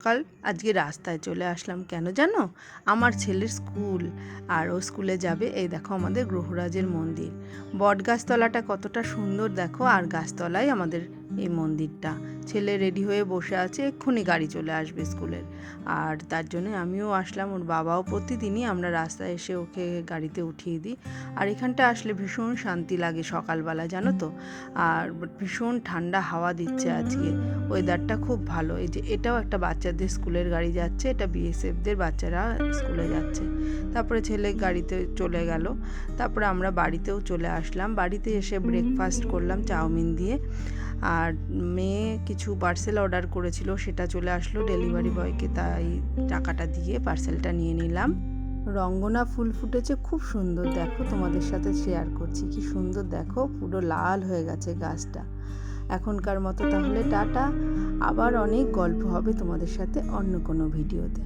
সকাল আজকে রাস্তায় চলে আসলাম কেন জানো? আমার ছেলের স্কুল, আর ও স্কুলে যাবে। এই দেখো আমাদের গ্রহরাজের মন্দির, বট গাছতলাটা কতটা সুন্দর দেখো, আর গাছতলায় আমাদের এই মন্দিরটা। ছেলে রেডি হয়ে বসে আছে, এক্ষুনি গাড়ি চলে আসবে স্কুলের। আর তার জন্য আমিও আসলাম, ওর বাবাও। প্রতিদিনই আমরা রাস্তায় এসে ওকে গাড়িতে উঠিয়ে দিই। আর এখানটা আসলে ভীষণ শান্তি লাগে সকালবেলা, জানো তো। আর ভীষণ ঠান্ডা হাওয়া দিচ্ছে আজকে, ওয়েদারটা খুব ভালো। এই যে এটাও একটা বাচ্চাদের স্কুলের গাড়ি যাচ্ছে, এটা বিএসএফদের বাচ্চারা স্কুলে যাচ্ছে। তারপরে ছেলে গাড়িতে চলে গেল। তারপরে আমরা বাড়িতেও চলে আসলাম। বাড়িতে এসে ব্রেকফাস্ট করলাম চাউমিন দিয়ে। আর মেয়ে কিছু পার্সেল অর্ডার করেছিল, সেটা চলে আসলো ডেলিভারি বয়কে, তাই টাকাটা দিয়ে পার্সেলটা নিয়ে নিলাম। রঙ্গনা ফুল ফুটেছে, খুব সুন্দর দেখো, তোমাদের সাথে শেয়ার করছি। কি সুন্দর দেখো, পুরো লাল হয়ে গেছে গাছটা। এখনকার মতো তাহলে টাটা, আবার অনেক গল্প হবে তোমাদের সাথে অন্য কোনো ভিডিওতে।